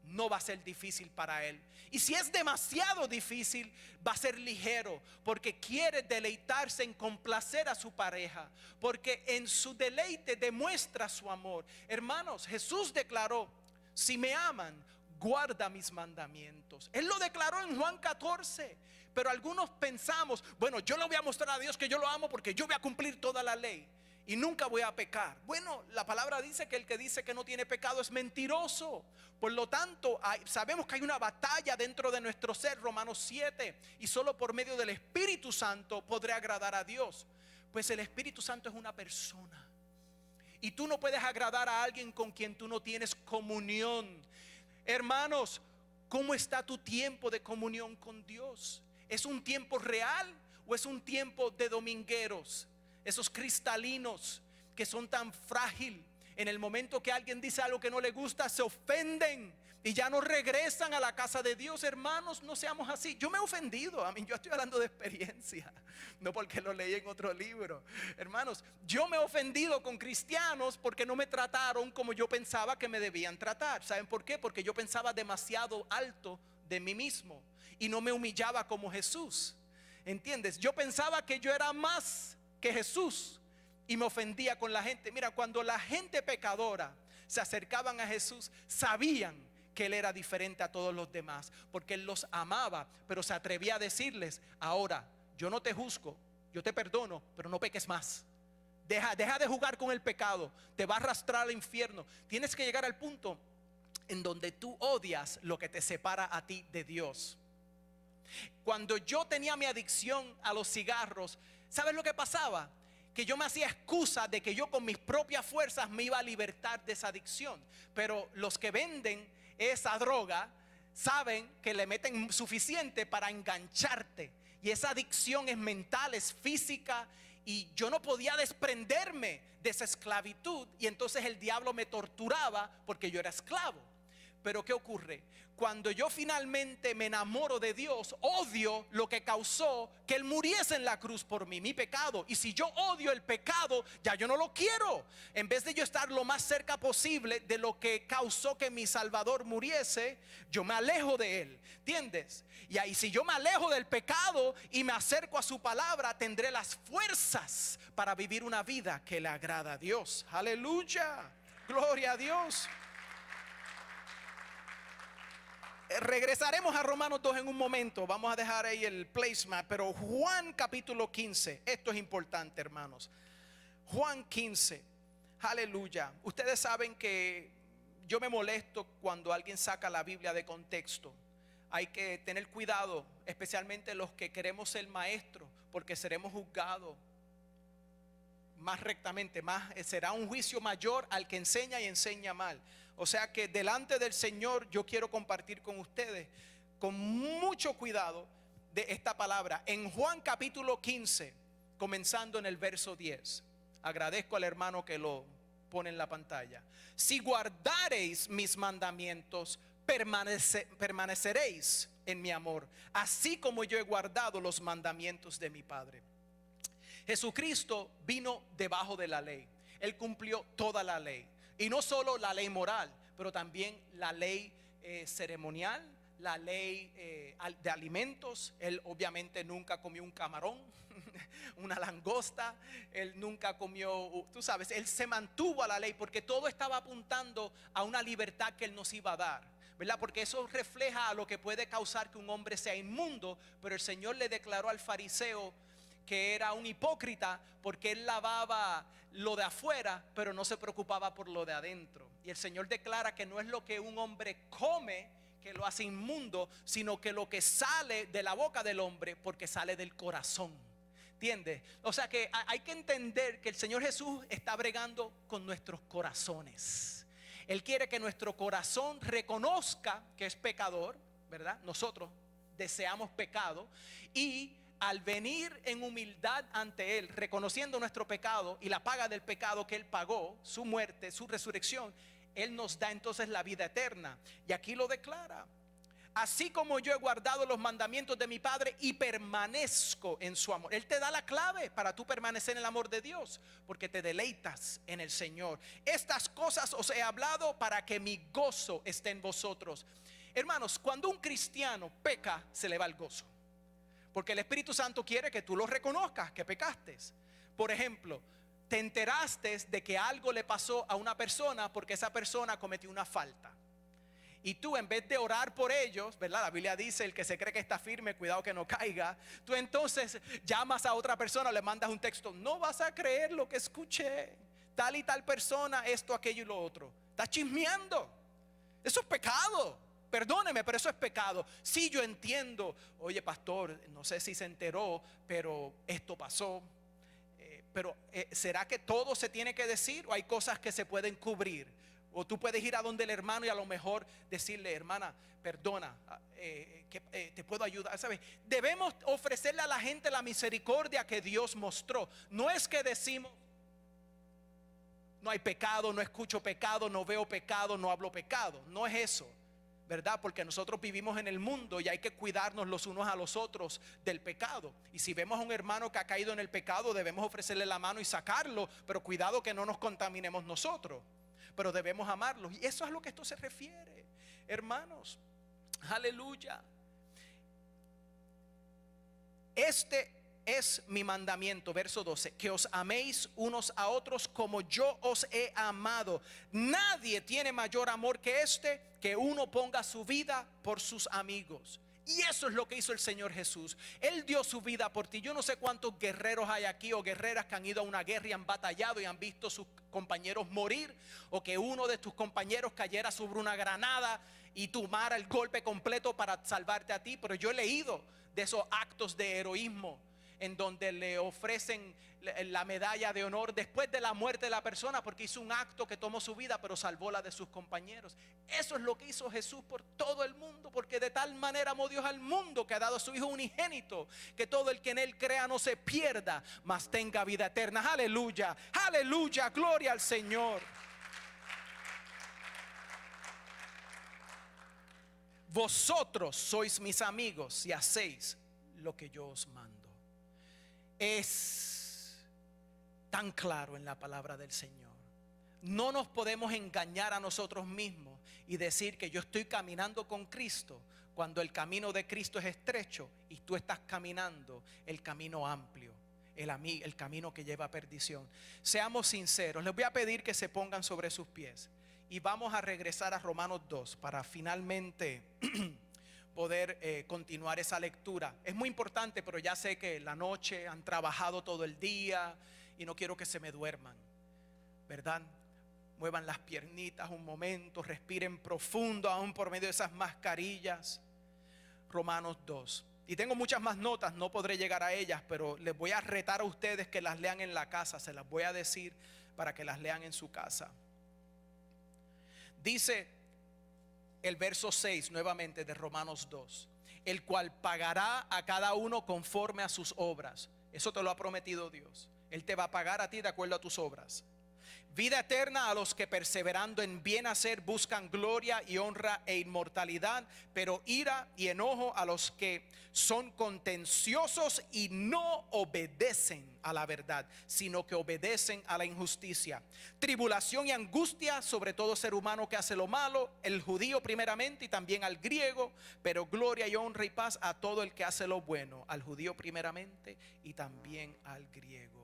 no va a ser difícil para él. Y si es demasiado difícil, va a ser ligero, porque quiere deleitarse en complacer a su pareja, porque en su deleite demuestra su amor. Hermanos, Jesús declaró: si me aman, guarda mis mandamientos. Él lo declaró en Juan 14. Pero algunos pensamos: bueno, yo le voy a mostrar a Dios que yo lo amo, porque yo voy a cumplir toda la ley y nunca voy a pecar. Bueno, la palabra dice que el que dice que no tiene pecado es mentiroso. Por lo tanto, sabemos que hay una batalla dentro de nuestro ser, Romanos 7, y solo por medio del Espíritu Santo podré agradar a Dios. Pues el Espíritu Santo es una persona, y tú no puedes agradar a alguien con quien tú no tienes comunión. Hermanos, ¿cómo está tu tiempo de comunión con Dios? ¿Es un tiempo real o es un tiempo de domingueros? Esos cristalinos que son tan frágiles. En el momento que alguien dice algo que no le gusta, se ofenden y ya no regresan a la casa de Dios. Hermanos, no seamos así. Yo me he ofendido. Yo estoy hablando de experiencia, no porque lo leí en otro libro. Hermanos, yo me he ofendido con cristianos porque no me trataron como yo pensaba que me debían tratar. ¿Saben por qué? Porque yo pensaba demasiado alto de mí mismo y no me humillaba como Jesús. ¿Entiendes? Yo pensaba que yo era más que Jesús y me ofendía con la gente. Mira, cuando la gente pecadora se acercaban a Jesús, sabían que Él era diferente a todos los demás, porque Él los amaba, pero se atrevía a decirles: ahora, yo no te juzgo, yo te perdono, pero no peques más. Deja de jugar con el pecado, te va a arrastrar al infierno. Tienes que llegar al punto en donde tú odias lo que te separa a ti de Dios. Cuando yo tenía mi adicción a los cigarros, ¿sabes lo que pasaba? Que yo me hacía excusa de que yo con mis propias fuerzas me iba a libertar de esa adicción. Pero los que venden esa droga saben que le meten suficiente para engancharte. Y esa adicción es mental, es física. Y yo no podía desprenderme de esa esclavitud. Y entonces el diablo me torturaba porque yo era esclavo. Pero ¿qué ocurre? Cuando yo finalmente me enamoro de Dios, odio lo que causó que Él muriese en la cruz por mí, mi pecado. Y si yo odio el pecado, ya yo no lo quiero. En vez de yo estar lo más cerca posible de lo que causó que mi Salvador muriese, yo me alejo de Él. ¿Entiendes? Y ahí, si yo me alejo del pecado y me acerco a su palabra, tendré las fuerzas para vivir una vida que le agrada a Dios. Aleluya, gloria a Dios. Regresaremos a Romanos 2 en un momento. Vamos a dejar ahí el placemat. Pero Juan capítulo 15. Esto es importante, hermanos. Juan 15. Aleluya. Ustedes saben que yo me molesto cuando alguien saca la Biblia de contexto. Hay que tener cuidado, especialmente los que queremos ser maestros, porque seremos juzgados. más rectamente, será un juicio mayor al que enseña y enseña mal. O sea que delante del Señor yo quiero compartir con ustedes con mucho cuidado de esta palabra. En Juan capítulo 15, comenzando en el verso 10. Agradezco al hermano que lo pone en la pantalla. Si guardareis mis mandamientos, permaneceréis en mi amor, así como yo he guardado los mandamientos de mi Padre. Jesucristo vino debajo de la ley. Él cumplió toda la ley. Y no solo la ley moral, pero también la ley ceremonial, la ley de alimentos. Él obviamente nunca comió un camarón, una langosta. Él nunca comió, tú sabes, él se mantuvo a la ley porque todo estaba apuntando a una libertad que él nos iba a dar, ¿verdad? Porque eso refleja a lo que puede causar que un hombre sea inmundo. Pero el Señor le declaró al fariseo que era un hipócrita porque él lavaba lo de afuera, pero no se preocupaba por lo de adentro. Y el Señor declara que no es lo que un hombre come que lo hace inmundo, sino que lo que sale de la boca del hombre, porque sale del corazón. ¿Entiendes? O sea que hay que entender que el Señor Jesús está bregando con nuestros corazones. Él quiere que nuestro corazón reconozca que es pecador, ¿verdad? Nosotros deseamos pecado, y al venir en humildad ante Él, reconociendo nuestro pecado y la paga del pecado que Él pagó, su muerte, su resurrección, Él nos da entonces la vida eterna. Y aquí lo declara: así como yo he guardado los mandamientos de mi Padre y permanezco en su amor. Él te da la clave para tú permanecer en el amor de Dios, porque te deleitas en el Señor. Estas cosas os he hablado para que mi gozo esté en vosotros. Hermanos, cuando un cristiano peca, se le va el gozo, porque el Espíritu Santo quiere que tú lo reconozcas, que pecaste. Por ejemplo, te enteraste de que algo le pasó a una persona porque esa persona cometió una falta. Y tú, en vez de orar por ellos, ¿verdad? La Biblia dice: el que se cree que está firme, cuidado que no caiga. Tú entonces llamas a otra persona, le mandas un texto: no vas a creer lo que escuché, tal y tal persona, esto, aquello y lo otro. Estás chismeando. Eso es pecado. Perdóneme, pero eso es pecado. Sí, yo entiendo. Oye, pastor, no sé si se enteró, pero esto pasó. Pero ¿será que todo se tiene que decir, o hay cosas que se pueden cubrir? O tú puedes ir a donde el hermano y a lo mejor decirle: hermana, perdona, te puedo ayudar, ¿sabes? Debemos ofrecerle a la gente la misericordia que Dios mostró. No es que decimos: no hay pecado, no escucho pecado, no veo pecado, no hablo pecado. No es eso, ¿verdad? Porque nosotros vivimos en el mundo y hay que cuidarnos los unos a los otros del pecado. Y si vemos a un hermano que ha caído en el pecado, debemos ofrecerle la mano y sacarlo, pero cuidado que no nos contaminemos nosotros. Pero debemos amarlos. Y eso es a lo que esto se refiere, hermanos. Aleluya. Este es mi mandamiento, verso 12: que os améis unos a otros como yo os he amado. Nadie tiene mayor amor que este, que uno ponga su vida por sus amigos. Y eso es lo que hizo el Señor Jesús. Él dio su vida por ti. Yo no sé cuántos guerreros hay aquí, o guerreras, que han ido a una guerra y han batallado y han visto a sus compañeros morir, o que uno de tus compañeros cayera sobre una granada y tomara el golpe completo para salvarte a ti. Pero yo he leído de esos actos de heroísmo en donde le ofrecen la medalla de honor después de la muerte de la persona, porque hizo un acto que tomó su vida pero salvó la de sus compañeros. Eso es lo que hizo Jesús por todo el mundo, porque de tal manera amó Dios al mundo que ha dado a su Hijo unigénito, que todo el que en Él crea no se pierda, mas tenga vida eterna. Aleluya, aleluya, gloria al Señor. Vosotros sois mis amigos si hacéis lo que yo os mando. Es tan claro en la palabra del Señor. No nos podemos engañar a nosotros mismos y decir que yo estoy caminando con Cristo, cuando el camino de Cristo es estrecho y tú estás caminando el camino amplio, el camino que lleva a perdición. Seamos sinceros. Les voy a pedir que se pongan sobre sus pies y vamos a regresar a Romanos 2 para finalmente poder continuar esa lectura. Es muy importante, pero ya sé que la noche han trabajado todo el día y no quiero que se me duerman, ¿verdad? Muevan las piernitas un momento, respiren profundo aún por medio de esas mascarillas. Romanos 2. Y tengo muchas más notas, no podré llegar a ellas, pero les voy a retar a ustedes que las lean en la casa. Se las voy a decir para que las lean en su casa. Dice el verso 6 nuevamente de Romanos 2: el cual pagará a cada uno conforme a sus obras. Eso te lo ha prometido Dios. Él te va a pagar a ti de acuerdo a tus obras. Vida eterna a los que perseverando en bien hacer buscan gloria y honra e inmortalidad, pero ira y enojo a los que son contenciosos y no obedecen a la verdad, sino que obedecen a la injusticia. Tribulación y angustia sobre todo ser humano que hace lo malo, el judío primeramente y también al griego, pero gloria y honra y paz a todo el que hace lo bueno, al judío primeramente y también al griego.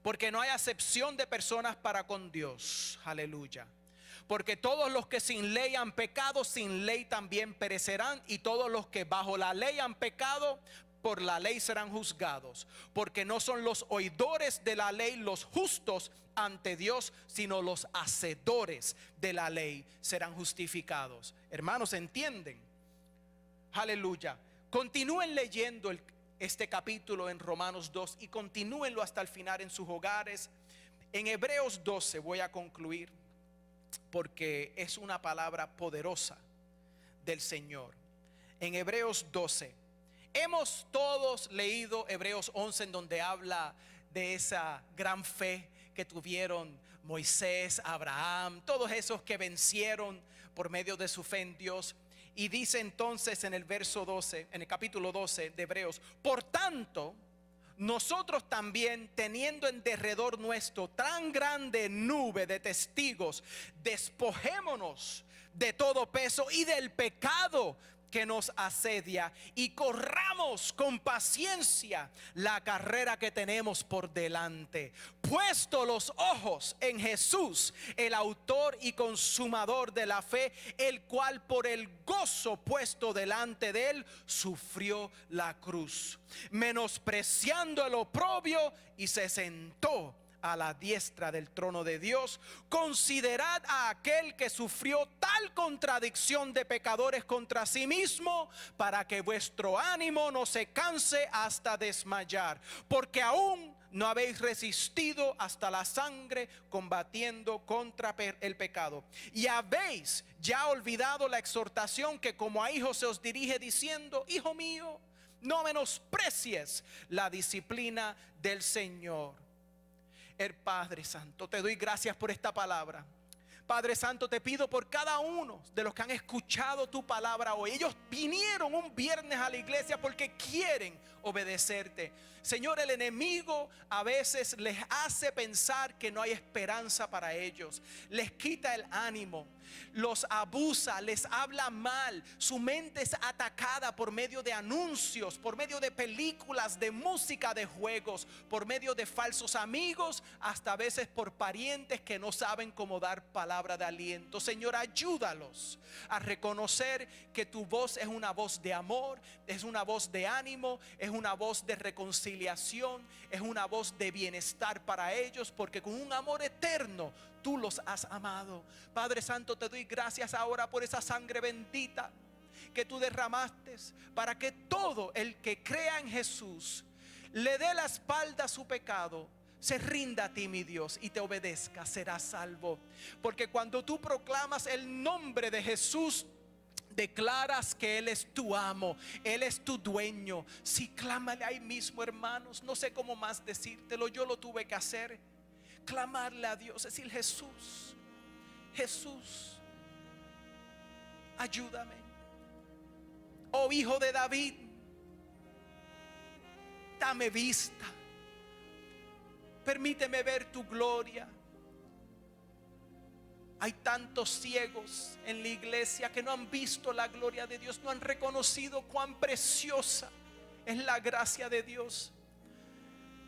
Porque no hay acepción de personas para con Dios. Aleluya. Porque todos los que sin ley han pecado, sin ley también perecerán. Y todos los que bajo la ley han pecado, por la ley serán juzgados. Porque no son los oidores de la ley los justos ante Dios, sino los hacedores de la ley serán justificados. Hermanos, ¿entienden? Aleluya. Continúen leyendo este capítulo en Romanos 2 y continúenlo hasta el final en sus hogares. En Hebreos 12 voy a concluir, porque es una palabra poderosa del Señor. En Hebreos 12 hemos todos leído Hebreos 11, en donde habla de esa gran fe que tuvieron Moisés, Abraham, todos esos que vencieron por medio de su fe en Dios. Y dice entonces en el verso 12, en el capítulo 12 de Hebreos: por tanto, nosotros también, teniendo en derredor nuestro tan grande nube de testigos, despojémonos de todo peso y del pecado que nos asedia, y corramos con paciencia la carrera que tenemos por delante, puesto los ojos en Jesús, el autor y consumador de la fe, el cual por el gozo puesto delante de él sufrió la cruz, menospreciando el oprobio, y se sentó a la diestra del trono de Dios. Considerad a aquel que sufrió tal contradicción de pecadores contra sí mismo, para que vuestro ánimo no se canse hasta desmayar, porque aún no habéis resistido hasta la sangre, combatiendo contra el pecado. Y habéis ya olvidado la exhortación que como a hijos se os dirige, diciendo: hijo mío, no menosprecies la disciplina del Señor. El Padre Santo, te doy gracias por esta palabra. Padre Santo, te pido por cada uno de los que han escuchado tu palabra hoy. Ellos vinieron un viernes a la iglesia porque quieren obedecerte. Señor, el enemigo a veces les hace pensar que no hay esperanza para ellos. Les quita el ánimo, los abusa, les habla mal. Su mente es atacada por medio de anuncios, por medio de películas, de música, de juegos, por medio de falsos amigos, hasta a veces por parientes que no saben cómo dar palabra de aliento. Señor, ayúdalos a reconocer que tu voz es una voz de amor, es una voz de ánimo, es una voz de reconciliación, es una voz de bienestar para ellos, porque con un amor eterno tú los has amado. Padre Santo, te doy gracias ahora por esa sangre bendita que tú derramaste, para que todo el que crea en Jesús, le dé la espalda a su pecado, se rinda a ti, mi Dios, y te obedezca, será salvo. Porque cuando tú proclamas el nombre de Jesús, declaras que Él es tu amo, Él es tu dueño. Sí, clámale ahí mismo, hermanos. No sé cómo más decírtelo, yo lo tuve que hacer. Clamarle a Dios, decir: Jesús, Jesús, ayúdame. Oh Hijo de David, dame vista, permíteme ver tu gloria. Hay tantos ciegos en la iglesia que no han visto la gloria de Dios, no han reconocido cuán preciosa es la gracia de Dios.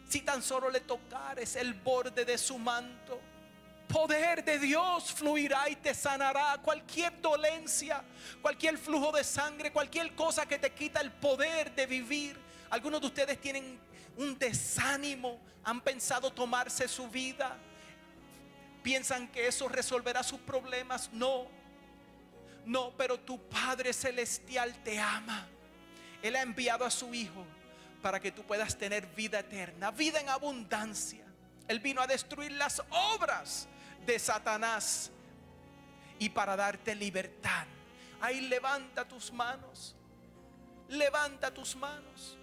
Si tan solo le tocares el borde de su manto, poder de Dios fluirá y te sanará. Cualquier dolencia, cualquier flujo de sangre, cualquier cosa que te quita el poder de vivir. Algunos de ustedes tienen un desánimo, han pensado tomarse su vida, piensan que eso resolverá sus problemas. No, pero tu Padre Celestial te ama. Él ha enviado a su Hijo para que tú puedas tener vida eterna, vida en abundancia. Él vino a destruir las obras de Satanás y para darte libertad. Ahí levanta tus manos. Levanta tus manos.